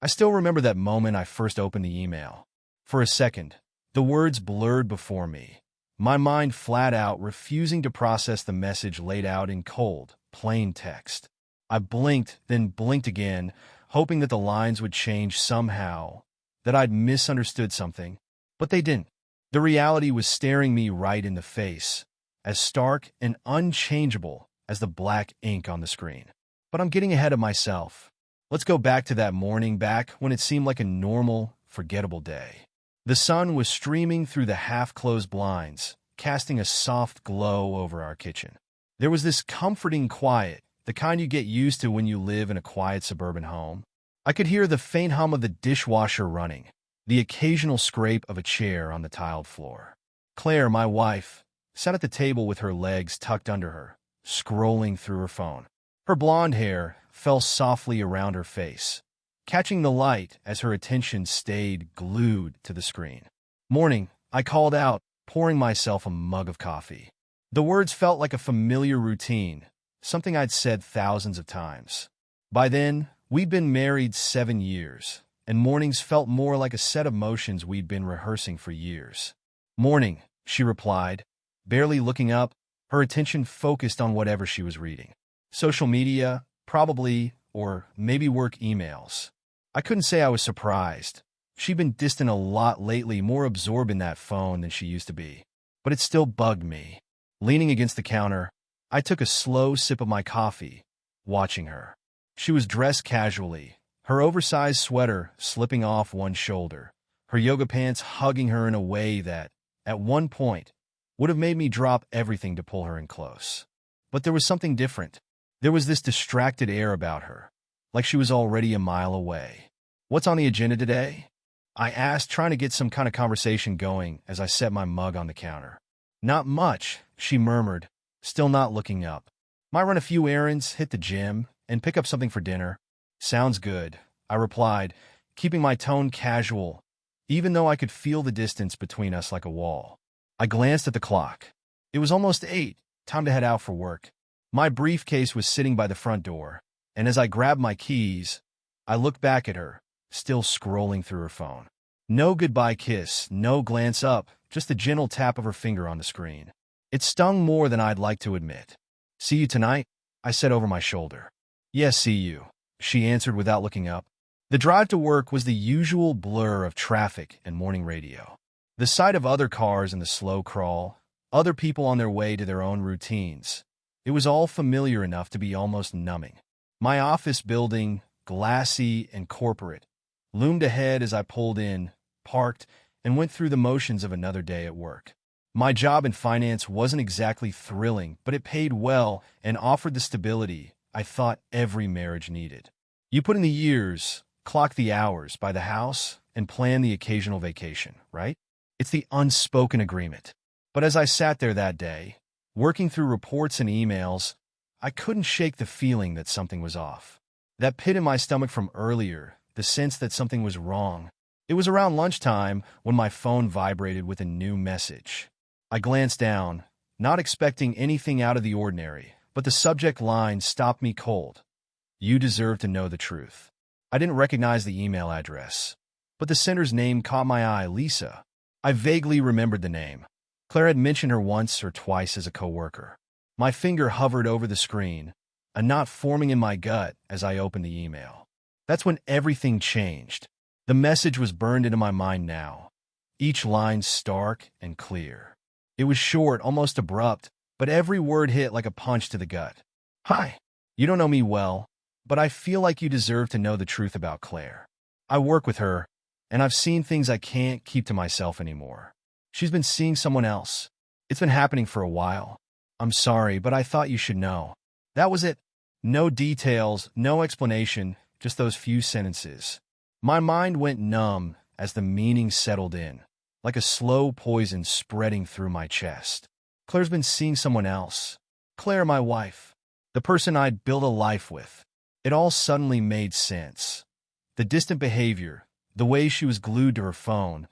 I still remember that moment I first opened the email. For a second, the words blurred before me, my mind flat out refusing to process the message laid out in cold, plain text. I blinked, then blinked again, hoping that the lines would change somehow, that I'd misunderstood something, but they didn't. The reality was staring me right in the face, as stark and unchangeable as the black ink on the screen. But I'm getting ahead of myself. Let's go back to that morning, back when it seemed like a normal, forgettable day. The sun was streaming through the half-closed blinds, casting a soft glow over our kitchen. There was this comforting quiet, the kind you get used to when you live in a quiet suburban home. I could hear the faint hum of the dishwasher running, the occasional scrape of a chair on the tiled floor. Claire, my wife, sat at the table with her legs tucked under her, scrolling through her phone. Her blonde hair fell softly around her face, catching the light as her attention stayed glued to the screen. "Morning," I called out, pouring myself a mug of coffee. The words felt like a familiar routine, something I'd said thousands of times. By then, we'd been married 7 years, and mornings felt more like a set of motions we'd been rehearsing for years. "Morning," she replied, barely looking up, her attention focused on whatever she was reading. Social media, probably, or maybe work emails. I couldn't say I was surprised. She'd been distant a lot lately, more absorbed in that phone than she used to be. But it still bugged me. Leaning against the counter, I took a slow sip of my coffee, watching her. She was dressed casually, her oversized sweater slipping off one shoulder, her yoga pants hugging her in a way that, at one point, would have made me drop everything to pull her in close. But there was something different. There was this distracted air about her, like she was already a mile away. "What's on the agenda today?" I asked, trying to get some kind of conversation going as I set my mug on the counter. "Not much," she murmured, still not looking up. "Might run a few errands, hit the gym, and pick up something for dinner." "Sounds good," I replied, keeping my tone casual, even though I could feel the distance between us like a wall. I glanced at the clock. It was almost 8, time to head out for work. My briefcase was sitting by the front door, and as I grabbed my keys, I looked back at her, still scrolling through her phone. No goodbye kiss, no glance up, just a gentle tap of her finger on the screen. It stung more than I'd like to admit. "See you tonight?" I said over my shoulder. "Yes, see you," she answered without looking up. The drive to work was the usual blur of traffic and morning radio. The sight of other cars in the slow crawl, other people on their way to their own routines. It was all familiar enough to be almost numbing. My office building, glassy and corporate, loomed ahead as I pulled in, parked, and went through the motions of another day at work. My job in finance wasn't exactly thrilling, but it paid well and offered the stability I thought every marriage needed. You put in the years, clock the hours by the house, and plan the occasional vacation, right? It's the unspoken agreement. But as I sat there that day, working through reports and emails, I couldn't shake the feeling that something was off. That pit in my stomach from earlier, the sense that something was wrong. It was around lunchtime when my phone vibrated with a new message. I glanced down, not expecting anything out of the ordinary, but the subject line stopped me cold. "You deserve to know the truth." I didn't recognize the email address, but the sender's name caught my eye, Lisa. I vaguely remembered the name. Claire had mentioned her once or twice as a coworker. My finger hovered over the screen, a knot forming in my gut as I opened the email. That's when everything changed. The message was burned into my mind now, each line stark and clear. It was short, almost abrupt, but every word hit like a punch to the gut. "Hi, you don't know me well, but I feel like you deserve to know the truth about Claire. I work with her, and I've seen things I can't keep to myself anymore. She's been seeing someone else. It's been happening for a while. I'm sorry, but I thought you should know." That was it. No details, no explanation, just those few sentences. My mind went numb as the meaning settled in, like a slow poison spreading through my chest. Claire's been seeing someone else. Claire, my wife. The person I'd built a life with. It all suddenly made sense. The distant behavior, the way she was glued to her phone,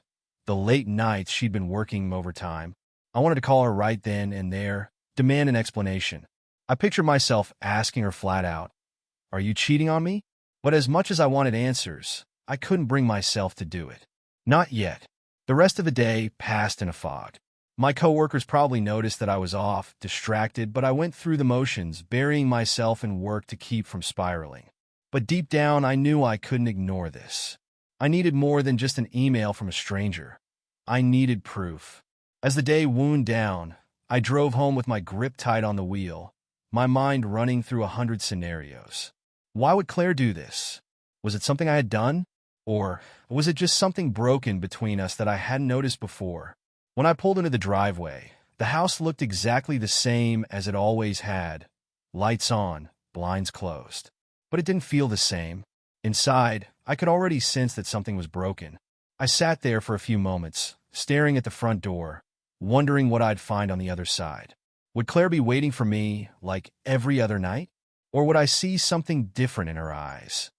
the late nights she'd been working overtime. I wanted to call her right then and there, demand an explanation. I pictured myself asking her flat out, "Are you cheating on me?" But as much as I wanted answers, I couldn't bring myself to do it. Not yet. The rest of the day passed in a fog. My coworkers probably noticed that I was off, distracted, but I went through the motions, burying myself in work to keep from spiraling. But deep down, I knew I couldn't ignore this. I needed more than just an email from a stranger. I needed proof. As the day wound down, I drove home with my grip tight on the wheel, my mind running through 100 scenarios. Why would Claire do this? Was it something I had done? Or was it just something broken between us that I hadn't noticed before? When I pulled into the driveway, the house looked exactly the same as it always had. Lights on, blinds closed. But it didn't feel the same. Inside, I could already sense that something was broken. I sat there for a few moments, staring at the front door, wondering what I'd find on the other side. Would Claire be waiting for me like every other night? Or would I see something different in her eyes?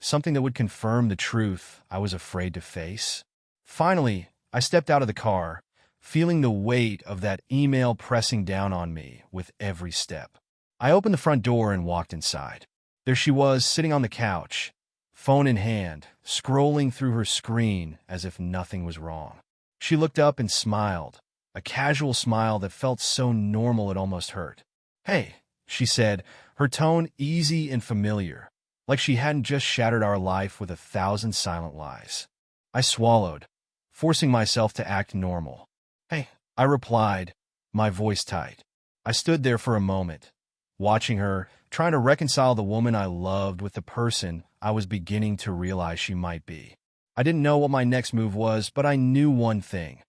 Something that would confirm the truth I was afraid to face? Finally, I stepped out of the car, feeling the weight of that email pressing down on me with every step. I opened the front door and walked inside. There she was, sitting on the couch, phone in hand, scrolling through her screen as if nothing was wrong. She looked up and smiled, a casual smile that felt so normal it almost hurt. "Hey," she said, her tone easy and familiar, like she hadn't just shattered our life with 1,000 silent lies. I swallowed, forcing myself to act normal. "Hey," I replied, my voice tight. I stood there for a moment, watching her, trying to reconcile the woman I loved with the person I was beginning to realize she might be. I didn't know what my next move was, but I knew one thing.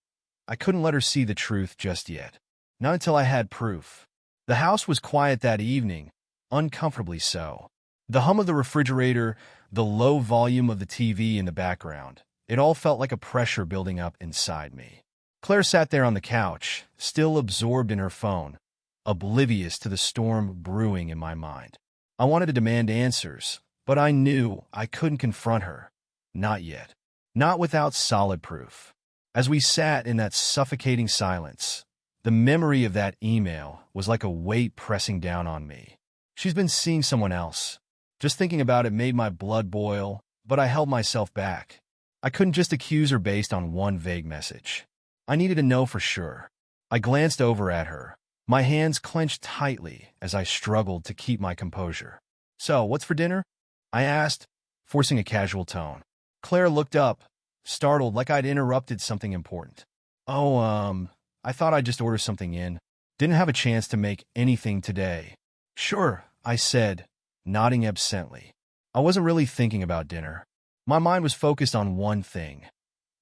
I couldn't let her see the truth just yet. Not until I had proof. The house was quiet that evening, uncomfortably so. The hum of the refrigerator, the low volume of the TV in the background, it all felt like a pressure building up inside me. Claire sat there on the couch, still absorbed in her phone, oblivious to the storm brewing in my mind. I wanted to demand answers, but I knew I couldn't confront her. Not yet. Not without solid proof. As we sat in that suffocating silence, the memory of that email was like a weight pressing down on me. She's been seeing someone else. Just thinking about it made my blood boil, but I held myself back. I couldn't just accuse her based on one vague message. I needed to know for sure. I glanced over at her, my hands clenched tightly as I struggled to keep my composure. "So, what's for dinner?" I asked, forcing a casual tone. Claire looked up, startled like I'd interrupted something important. "Oh, I thought I'd just order something in. Didn't have a chance to make anything today." "Sure," I said, nodding absently. I wasn't really thinking about dinner. My mind was focused on one thing: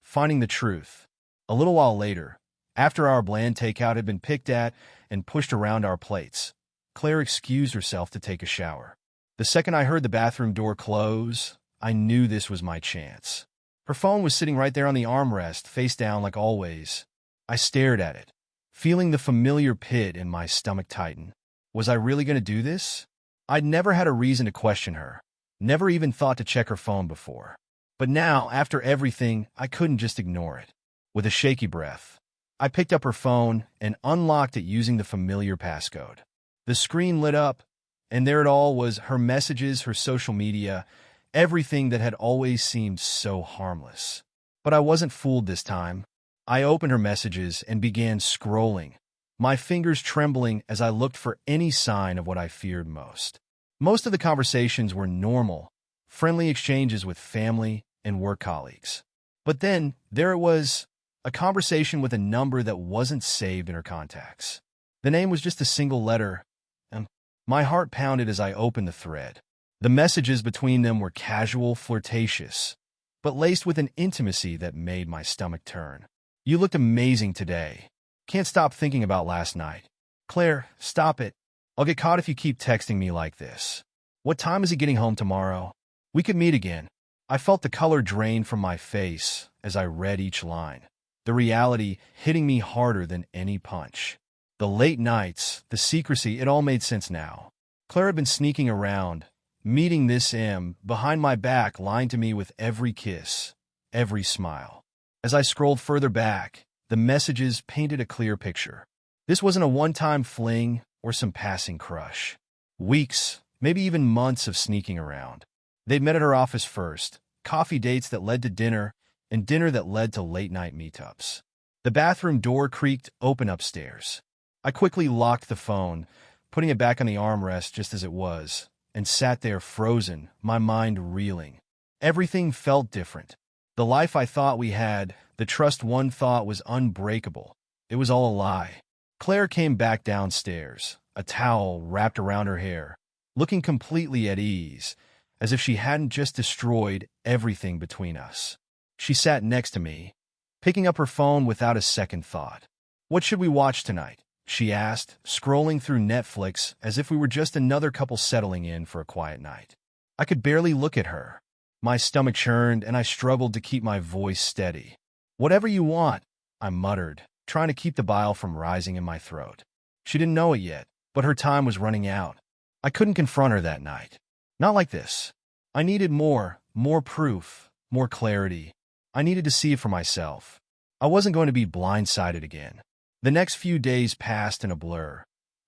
finding the truth. A little while later, after our bland takeout had been picked at and pushed around our plates, Claire excused herself to take a shower. The second I heard the bathroom door close, I knew this was my chance. Her phone was sitting right there on the armrest, face down like always. I stared at it, feeling the familiar pit in my stomach tighten. Was I really going to do this? I'd never had a reason to question her, never even thought to check her phone before. But now, after everything, I couldn't just ignore it. With a shaky breath, I picked up her phone and unlocked it using the familiar passcode. The screen lit up, and there it all was, her messages, her social media, everything that had always seemed so harmless. But I wasn't fooled this time. I opened her messages and began scrolling, my fingers trembling as I looked for any sign of what I feared most. Most of the conversations were normal, friendly exchanges with family and work colleagues. But then, there it was, a conversation with a number that wasn't saved in her contacts. The name was just a single letter, and my heart pounded as I opened the thread. The messages between them were casual, flirtatious, but laced with an intimacy that made my stomach turn. "You looked amazing today. Can't stop thinking about last night. Claire, stop it. I'll get caught if you keep texting me like this. What time is he getting home tomorrow? We could meet again." I felt the color drain from my face as I read each line, the reality hitting me harder than any punch. The late nights, the secrecy, it all made sense now. Claire had been sneaking around, meeting this M behind my back, lying to me with every kiss, every smile. As I scrolled further back, the messages painted a clear picture. This wasn't a one-time fling or some passing crush. Weeks, maybe even months of sneaking around. They'd met at her office first, coffee dates that led to dinner, and dinner that led to late-night meetups. The bathroom door creaked open upstairs. I quickly locked the phone, putting it back on the armrest just as it was, and sat there frozen, my mind reeling. Everything felt different. The life I thought we had, the trust one thought was unbreakable. It was all a lie. Claire came back downstairs, a towel wrapped around her hair, looking completely at ease, as if she hadn't just destroyed everything between us. She sat next to me, picking up her phone without a second thought. "What should we watch tonight?" she asked, scrolling through Netflix as if we were just another couple settling in for a quiet night. I could barely look at her. My stomach churned, and I struggled to keep my voice steady. "Whatever you want," I muttered, trying to keep the bile from rising in my throat. She didn't know it yet, but her time was running out. I couldn't confront her that night. Not like this. I needed more proof, more clarity. I needed to see it for myself. I wasn't going to be blindsided again. The next few days passed in a blur,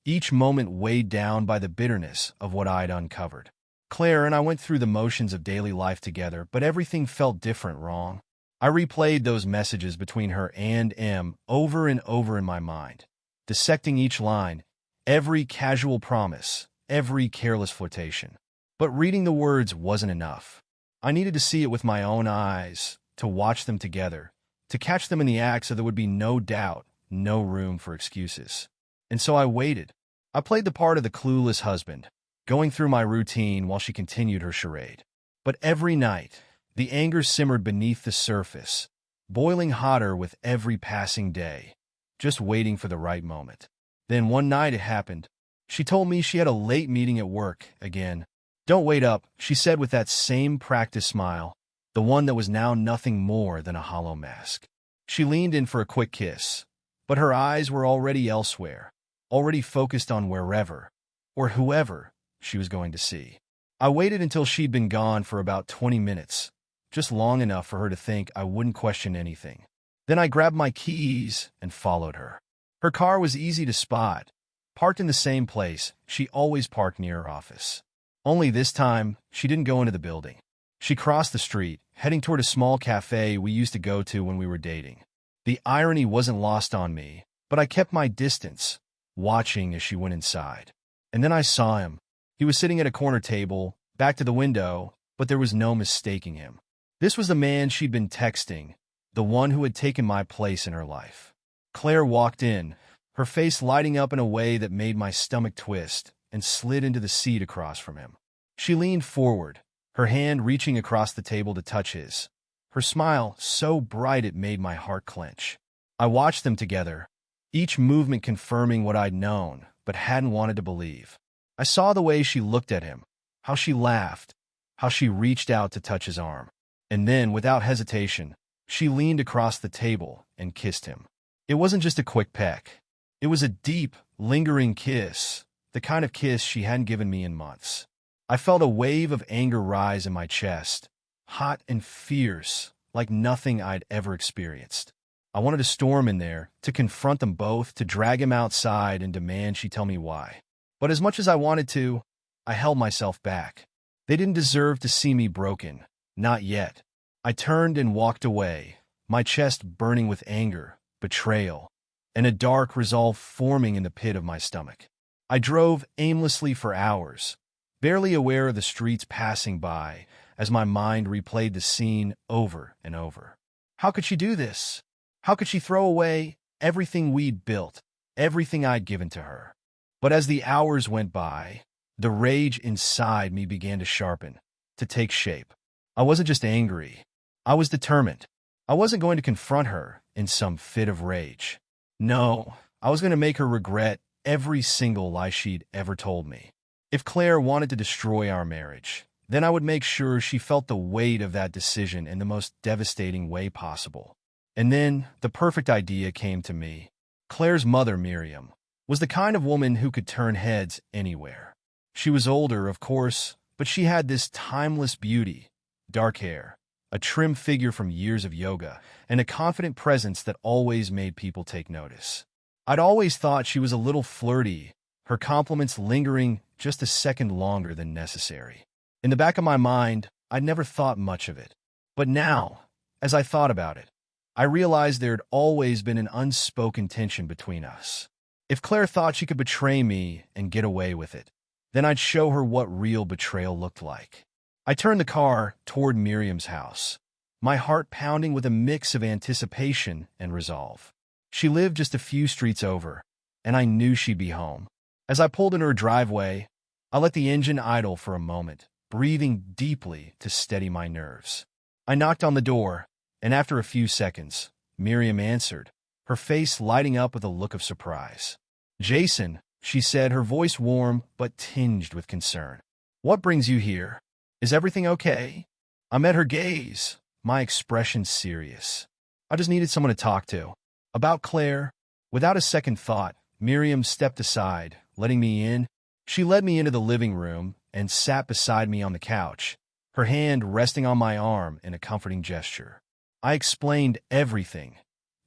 each moment weighed down by the bitterness of what I'd uncovered. Claire and I went through the motions of daily life together, but everything felt different, wrong. I replayed those messages between her and M over and over in my mind, dissecting each line, every casual promise, every careless flirtation. But reading the words wasn't enough. I needed to see it with my own eyes, to watch them together, to catch them in the act so there would be no doubt, no room for excuses. And so I waited. I played the part of the clueless husband, going through my routine while she continued her charade. But every night, the anger simmered beneath the surface, boiling hotter with every passing day, just waiting for the right moment. Then one night it happened. She told me she had a late meeting at work again. "Don't wait up," she said with that same practiced smile, the one that was now nothing more than a hollow mask. She leaned in for a quick kiss, but her eyes were already elsewhere, already focused on wherever, or whoever, she was going to see. I waited until she'd been gone for about 20 minutes, just long enough for her to think I wouldn't question anything. Then I grabbed my keys and followed her. Her car was easy to spot, parked in the same place she always parked near her office. Only this time, she didn't go into the building. She crossed the street, heading toward a small cafe we used to go to when we were dating. The irony wasn't lost on me, but I kept my distance, watching as she went inside. And then I saw him. He was sitting at a corner table, back to the window, but there was no mistaking him. This was the man she'd been texting, the one who had taken my place in her life. Claire walked in, her face lighting up in a way that made my stomach twist, and slid into the seat across from him. She leaned forward, her hand reaching across the table to touch his. Her smile so bright it made my heart clench. I watched them together, each movement confirming what I'd known, but hadn't wanted to believe. I saw the way she looked at him, how she laughed, how she reached out to touch his arm. And then, without hesitation, she leaned across the table and kissed him. It wasn't just a quick peck. It was a deep, lingering kiss, the kind of kiss she hadn't given me in months. I felt a wave of anger rise in my chest, hot and fierce, like nothing I'd ever experienced. I wanted to storm in there, to confront them both, to drag him outside and demand she tell me why. But as much as I wanted to, I held myself back. They didn't deserve to see me broken. Not yet. I turned and walked away, my chest burning with anger, betrayal, and a dark resolve forming in the pit of my stomach. I drove aimlessly for hours, barely aware of the streets passing by, as my mind replayed the scene over and over. How could she do this? How could she throw away everything we'd built, everything I'd given to her? But as the hours went by, the rage inside me began to sharpen, to take shape. I wasn't just angry. I was determined. I wasn't going to confront her in some fit of rage. No, I was going to make her regret every single lie she'd ever told me. If Claire wanted to destroy our marriage, then I would make sure she felt the weight of that decision in the most devastating way possible. And then the perfect idea came to me. Claire's mother, Miriam, was the kind of woman who could turn heads anywhere. She was older, of course, but she had this timeless beauty, dark hair, a trim figure from years of yoga, and a confident presence that always made people take notice. I'd always thought she was a little flirty, her compliments lingering just a second longer than necessary. In the back of my mind, I'd never thought much of it. But now, as I thought about it, I realized there had always been an unspoken tension between us. If Claire thought she could betray me and get away with it, then I'd show her what real betrayal looked like. I turned the car toward Miriam's house, my heart pounding with a mix of anticipation and resolve. She lived just a few streets over, and I knew she'd be home. As I pulled into her driveway, I let the engine idle for a moment, breathing deeply to steady my nerves. I knocked on the door, and after a few seconds, Miriam answered, her face lighting up with a look of surprise. "Jason," she said, her voice warm but tinged with concern. "What brings you here? Is everything okay?" I met her gaze, my expression serious. "I just needed someone to talk to. About Claire." Without a second thought, Miriam stepped aside, letting me in. She led me into the living room and sat beside me on the couch, her hand resting on my arm in a comforting gesture. I explained everything,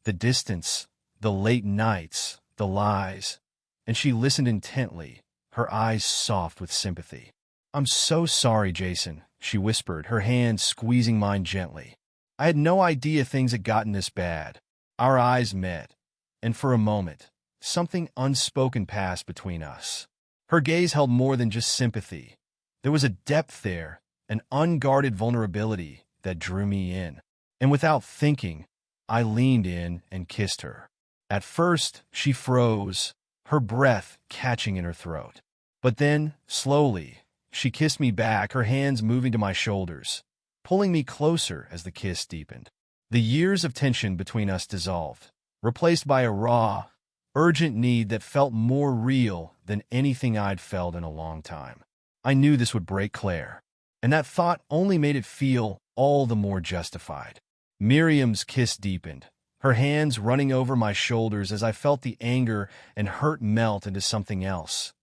the distance, the late nights, the lies, and she listened intently, her eyes soft with sympathy. "I'm so sorry, Jason," she whispered, her hand squeezing mine gently. I had no idea things had gotten this bad. Our eyes met, and for a moment, something unspoken passed between us. Her gaze held more than just sympathy. There was a depth there, an unguarded vulnerability that drew me in. And without thinking, I leaned in and kissed her. At first, she froze, her breath catching in her throat. But then, slowly, she kissed me back, her hands moving to my shoulders, pulling me closer as the kiss deepened. The years of tension between us dissolved, replaced by a raw, urgent need that felt more real than anything I'd felt in a long time. I knew this would break Claire, and that thought only made it feel all the more justified. Miriam's kiss deepened, her hands running over my shoulders as I felt the anger and hurt melt into something else,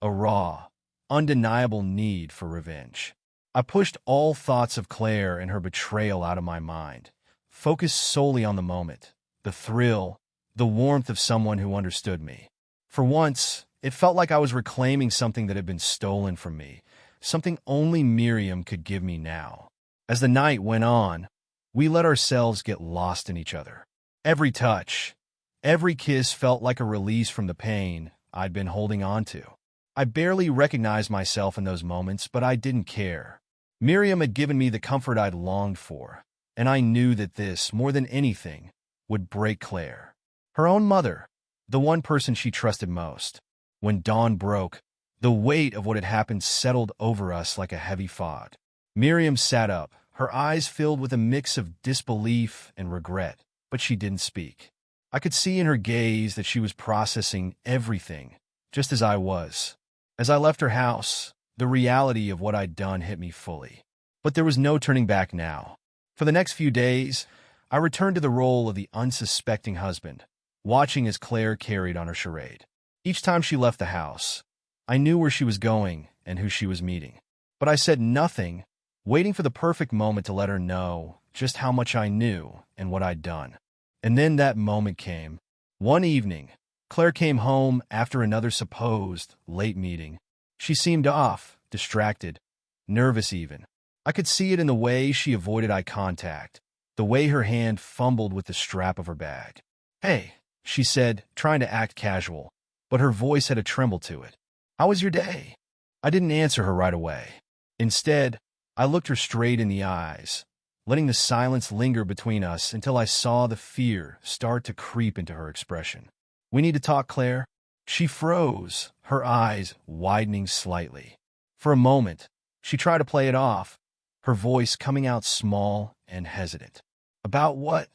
a raw, undeniable need for revenge. I pushed all thoughts of Claire and her betrayal out of my mind, focused solely on the moment, the thrill, the warmth of someone who understood me. For once, it felt like I was reclaiming something that had been stolen from me, something only Miriam could give me now. As the night went on, we let ourselves get lost in each other. Every touch, every kiss felt like a release from the pain I'd been holding on to. I barely recognized myself in those moments, but I didn't care. Miriam had given me the comfort I'd longed for, and I knew that this, more than anything, would break Claire. Her own mother, the one person she trusted most. When dawn broke, the weight of what had happened settled over us like a heavy fog. Miriam sat up, her eyes filled with a mix of disbelief and regret, but she didn't speak. I could see in her gaze that she was processing everything, just as I was. As I left her house, the reality of what I'd done hit me fully. But there was no turning back now. For the next few days, I returned to the role of the unsuspecting husband, watching as Claire carried on her charade. Each time she left the house, I knew where she was going and who she was meeting. But I said nothing, waiting for the perfect moment to let her know just how much I knew and what I'd done. And then that moment came. One evening, Claire came home after another supposed late meeting. She seemed off, distracted, nervous even. I could see it in the way she avoided eye contact, the way her hand fumbled with the strap of her bag. "Hey," she said, trying to act casual, but her voice had a tremble to it. "How was your day?" I didn't answer her right away. Instead, I looked her straight in the eyes, letting the silence linger between us until I saw the fear start to creep into her expression. "We need to talk, Claire." She froze, her eyes widening slightly. For a moment, she tried to play it off, her voice coming out small and hesitant. "About what?"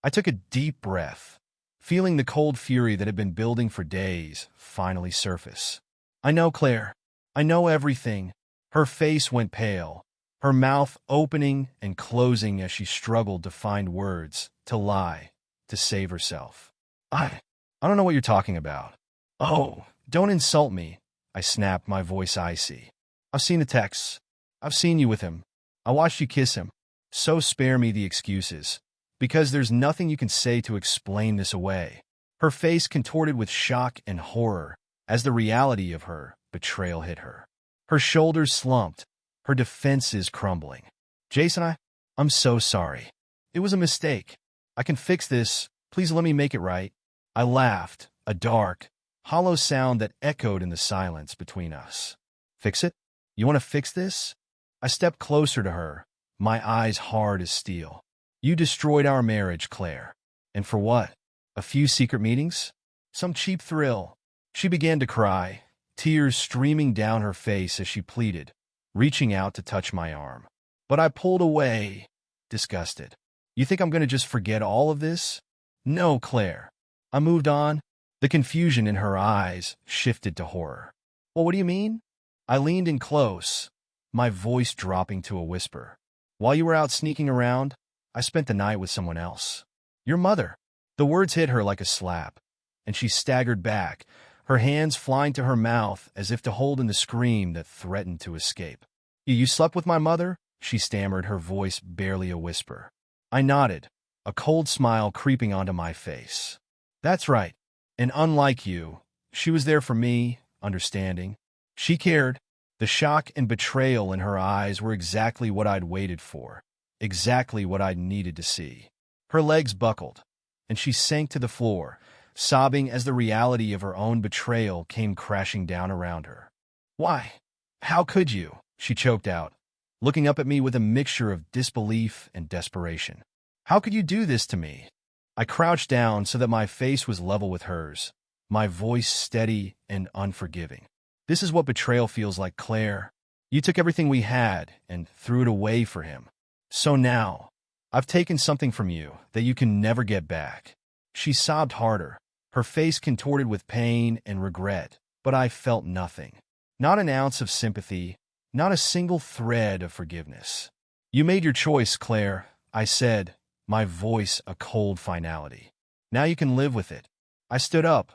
I took a deep breath, feeling the cold fury that had been building for days finally surface. "I know, Claire. I know everything." Her face went pale, her mouth opening and closing as she struggled to find words, to lie, to save herself. I don't know what you're talking about." "Oh, don't insult me," I snapped, my voice icy. "I've seen the texts. I've seen you with him. I watched you kiss him. So spare me the excuses, because there's nothing you can say to explain this away." Her face contorted with shock and horror as the reality of her betrayal hit her. Her shoulders slumped, her defenses crumbling. "Jason, I'm so sorry. It was a mistake. I can fix this. Please let me make it right. I laughed, a dark, hollow sound that echoed in the silence between us. Fix it? You want to fix this? I stepped closer to her, my eyes hard as steel. You destroyed our marriage, Claire. And for what? A few secret meetings? Some cheap thrill. She began to cry, tears streaming down her face as she pleaded, reaching out to touch my arm. But I pulled away, disgusted. You think I'm going to just forget all of this? No, Claire. I moved on. The confusion in her eyes shifted to horror. Well, what do you mean? I leaned in close, my voice dropping to a whisper. While you were out sneaking around, I spent the night with someone else. Your mother. The words hit her like a slap, and she staggered back, her hands flying to her mouth as if to hold in the scream that threatened to escape. You slept with my mother? She stammered, her voice barely a whisper. I nodded, a cold smile creeping onto my face. That's right. And unlike you, she was there for me, understanding. She cared. The shock and betrayal in her eyes were exactly what I'd waited for, exactly what I'd needed to see. Her legs buckled, and she sank to the floor, sobbing as the reality of her own betrayal came crashing down around her. Why? How could you? She choked out, looking up at me with a mixture of disbelief and desperation. How could you do this to me? I crouched down so that my face was level with hers, my voice steady and unforgiving. This is what betrayal feels like, Claire. You took everything we had and threw it away for him. So now, I've taken something from you that you can never get back. She sobbed harder, her face contorted with pain and regret, but I felt nothing. Not an ounce of sympathy, not a single thread of forgiveness. You made your choice, Claire, I said, my voice a cold finality. Now you can live with it. I stood up,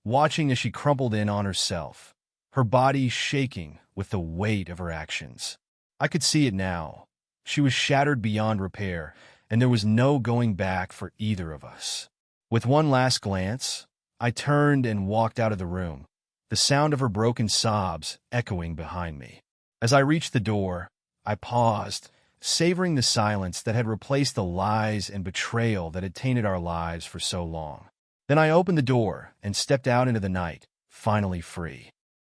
watching as she crumpled in on herself, her body shaking with the weight of her actions. I could see it now. She was shattered beyond repair, and there was no going back for either of us. With one last glance, I turned and walked out of the room, the sound of her broken sobs echoing behind me. As I reached the door, I paused, savoring the silence that had replaced the lies and betrayal that had tainted our lives for so long. Then I opened the door and stepped out into the night, finally free.